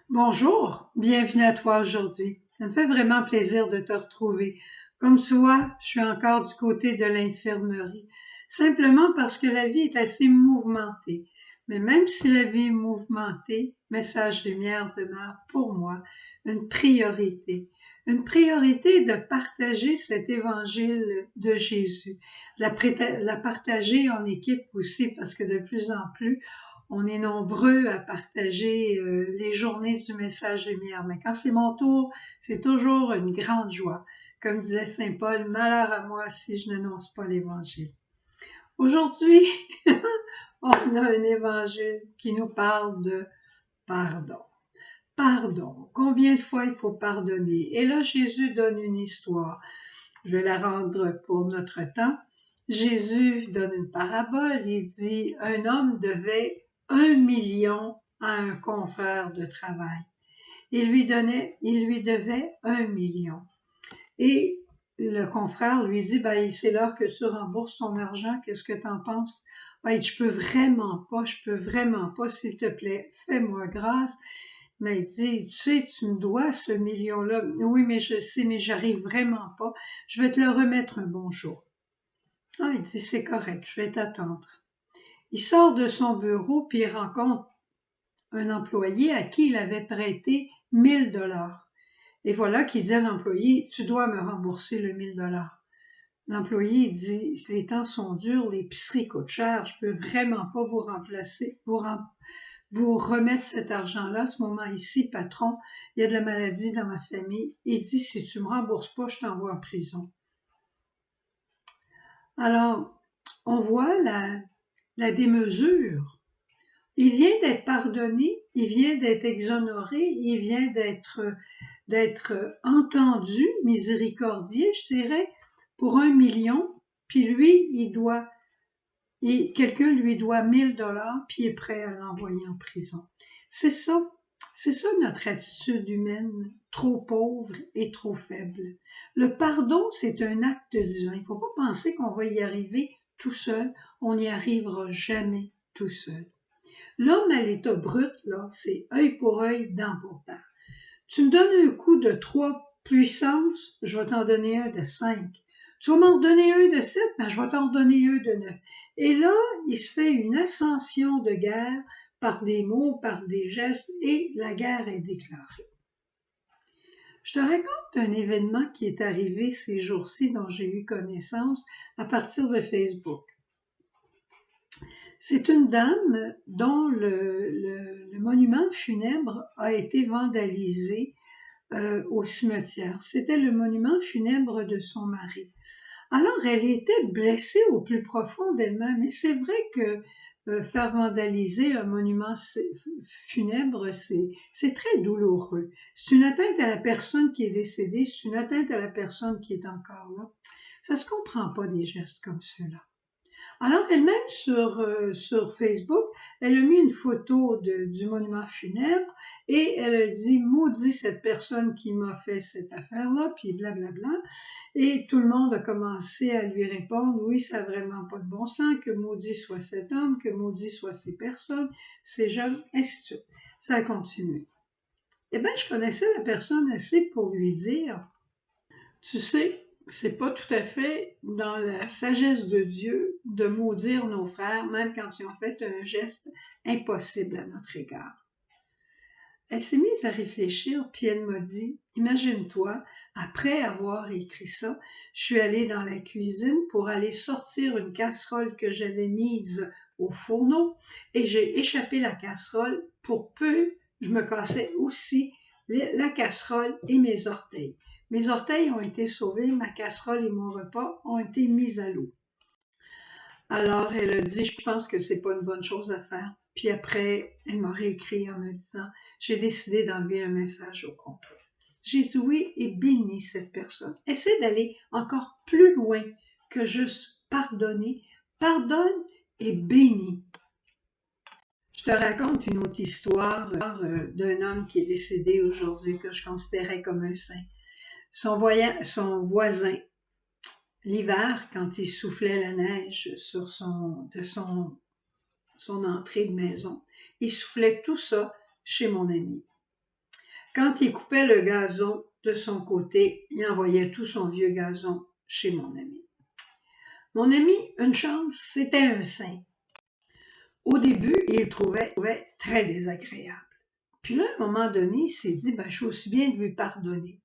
Bonjour, bienvenue à toi aujourd'hui. Ça me fait vraiment plaisir de te retrouver. Comme tu vois, je suis encore du côté de l'infirmerie, simplement parce que la vie est assez mouvementée. Mais même si la vie est mouvementée, Message Lumière demeure pour moi une priorité. Une priorité de partager cet évangile de Jésus, la partager en équipe aussi, parce que de plus en plus, on est nombreux à partager les journées du Message Lumière. Mais quand c'est mon tour, c'est toujours une grande joie. Comme disait Saint Paul, malheur à moi si je n'annonce pas l'Évangile. Aujourd'hui, on a un Évangile qui nous parle de pardon. Pardon. Combien de fois il faut pardonner? Et là, Jésus donne une histoire. Je vais la rendre pour notre temps. Jésus donne une parabole. Il dit, un homme devait 1 million à un confrère de travail. Il lui devait 1 million. Et le confrère lui dit, ben, c'est l'heure que tu rembourses ton argent, qu'est-ce que tu en penses? Ben, je peux vraiment pas, s'il te plaît, fais-moi grâce. Mais il dit, tu sais, tu me dois ce million-là. Oui, mais je sais, mais j'arrive vraiment pas. Je vais te le remettre un bon jour. Ah, il dit, c'est correct, je vais t'attendre. Il sort de son bureau, puis il rencontre un employé à qui il avait prêté 1 000 $. Et voilà qu'il dit à l'employé, tu dois me rembourser le 1 000 $. L'employé dit, les temps sont durs, l'épicerie coûte cher, je peux vraiment pas vous remplacer, vous remettre cet argent-là, à ce moment-ci, patron, il y a de la maladie dans ma famille. Il dit, si tu me rembourses pas, je t'envoie en prison. Alors, on voit la démesure. Il vient d'être pardonné, il vient d'être exonéré, il vient d'être entendu, miséricordieux, je dirais, pour 1 million, puis lui, quelqu'un lui doit 1 000 $, puis il est prêt à l'envoyer en prison. C'est ça, c'est ça notre attitude humaine, trop pauvre et trop faible. Le pardon, c'est un acte divin. Il ne faut pas penser qu'on va y arriver tout seul, on n'y arrivera jamais tout seul. L'homme à l'état brut, là, c'est œil pour œil, dent pour dent. Tu me donnes un coup de 3 puissances, je vais t'en donner un de 5. Tu vas m'en donner un de 7, ben je vais t'en donner un de 9. Et là, il se fait une ascension de guerre par des mots, par des gestes, et la guerre est déclarée. Je te raconte un événement qui est arrivé ces jours-ci dont j'ai eu connaissance à partir de Facebook. C'est une dame dont le monument funèbre a été vandalisé au cimetière. C'était le monument funèbre de son mari. Alors, elle était blessée au plus profond d'elle-même. Et c'est vrai que faire vandaliser un monument funèbre, c'est très douloureux. C'est une atteinte à la personne qui est décédée, c'est une atteinte à la personne qui est encore là. Ça se comprend pas des gestes comme ceux-là. Alors elle-même sur Facebook, elle a mis une photo du monument funèbre et elle a dit maudit cette personne qui m'a fait cette affaire-là, puis blablabla. Et tout le monde a commencé à lui répondre oui, ça n'a vraiment pas de bon sens, que maudit soit cet homme, que maudit soit ces personnes, ces jeunes, ainsi de suite. Ça a continué. Eh bien, je connaissais la personne assez pour lui dire tu sais, c'est pas tout à fait dans la sagesse de Dieu de maudire nos frères, même quand ils ont fait un geste impossible à notre égard. Elle s'est mise à réfléchir, puis elle m'a dit, imagine-toi, après avoir écrit ça, je suis allée dans la cuisine pour aller sortir une casserole que j'avais mise au fourneau et j'ai échappé la casserole pour peu, je me cassais aussi la casserole et mes orteils. Mes orteils ont été sauvés, ma casserole et mon repas ont été mis à l'eau. Alors, elle a dit, je pense que c'est pas une bonne chose à faire. Puis après, elle m'a réécrit en me disant, j'ai décidé d'enlever le message au complet. J'ai dit oui et béni cette personne. Essaie d'aller encore plus loin que juste pardonner. Pardonne et bénis. Je te raconte une autre histoire d'un homme qui est décédé aujourd'hui que je considérais comme un saint. Son voisin, l'hiver, quand il soufflait la neige sur son entrée de maison, il soufflait tout ça chez mon ami. Quand il coupait le gazon de son côté, il envoyait tout son vieux gazon chez mon ami. Mon ami, une chance, c'était un saint. Au début, il le trouvait très désagréable. Puis là, à un moment donné, il s'est dit, je suis aussi bien de lui pardonner.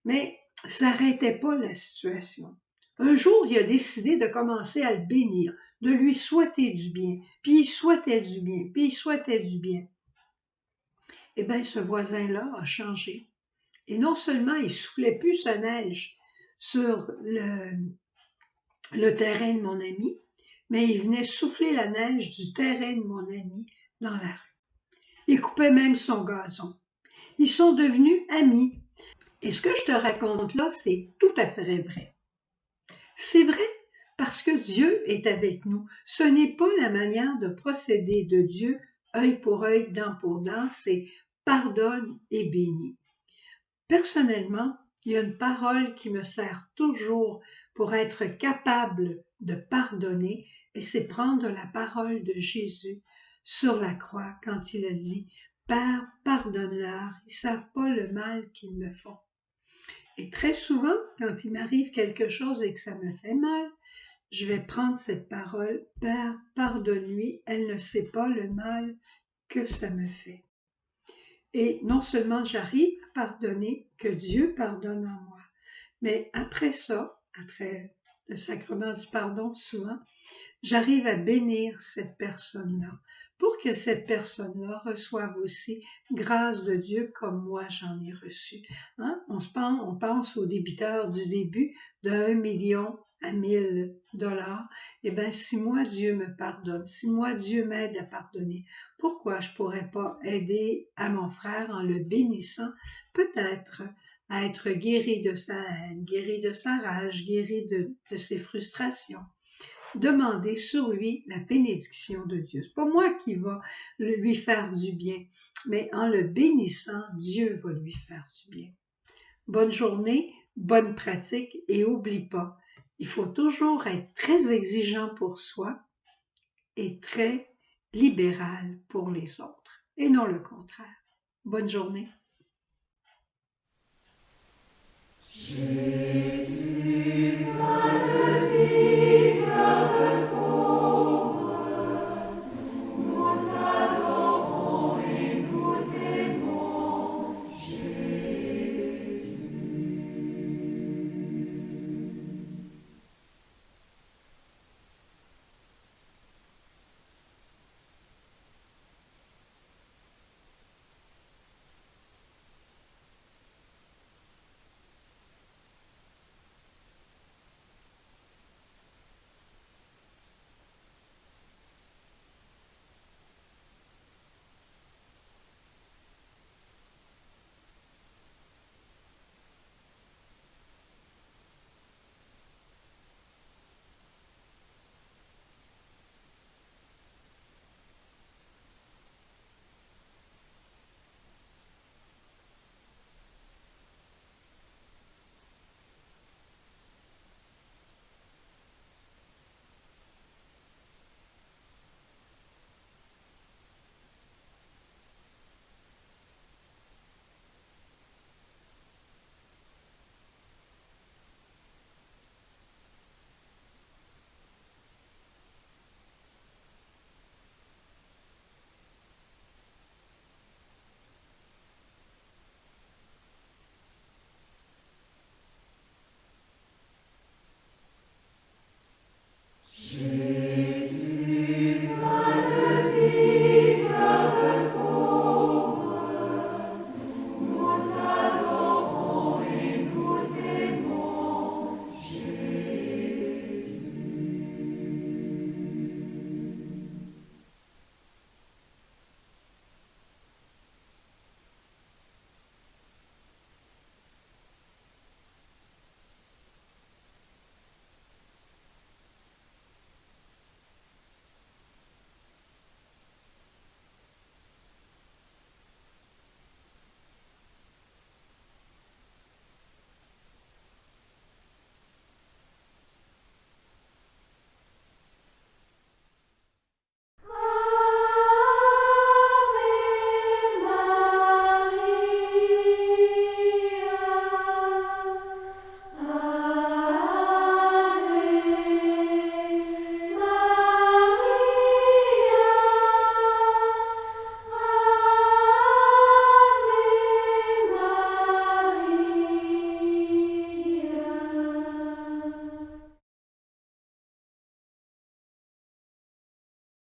Mais ça n'arrêtait pas la situation. Un jour, il a décidé de commencer à le bénir, de lui souhaiter du bien, puis il souhaitait du bien, puis il souhaitait du bien. Eh bien, ce voisin-là a changé. Et non seulement il soufflait plus sa neige sur le terrain de mon ami, mais il venait souffler la neige du terrain de mon ami dans la rue. Il coupait même son gazon. Ils sont devenus amis. Et ce que je te raconte là, c'est tout à fait vrai. C'est vrai parce que Dieu est avec nous. Ce n'est pas la manière de procéder de Dieu, œil pour œil, dent pour dent, c'est pardonne et bénis. Personnellement, il y a une parole qui me sert toujours pour être capable de pardonner, et c'est prendre la parole de Jésus sur la croix quand il a dit « Père, pardonne-leur, ils ne savent pas le mal qu'ils me font. » Et très souvent, quand il m'arrive quelque chose et que ça me fait mal, je vais prendre cette parole « Père, pardonne-lui, elle ne sait pas le mal que ça me fait. » Et non seulement j'arrive à pardonner, que Dieu pardonne en moi, mais après ça, après le sacrement du pardon souvent, j'arrive à bénir cette personne-là pour que cette personne-là reçoive aussi grâce de Dieu comme moi j'en ai reçu. Hein? On pense au débiteur du début de 1 million à 1000 $. Eh bien, si moi Dieu me pardonne, si moi Dieu m'aide à pardonner, pourquoi je ne pourrais pas aider à mon frère en le bénissant, peut-être à être guéri de sa haine, guéri de sa rage, guéri de ses frustrations. Demander sur lui la bénédiction de Dieu. C'est pas moi qui va lui faire du bien, mais en le bénissant, Dieu va lui faire du bien. Bonne journée, bonne pratique et oublie pas, il faut toujours être très exigeant pour soi et très libéral pour les autres, et non le contraire. Bonne journée. Jésus,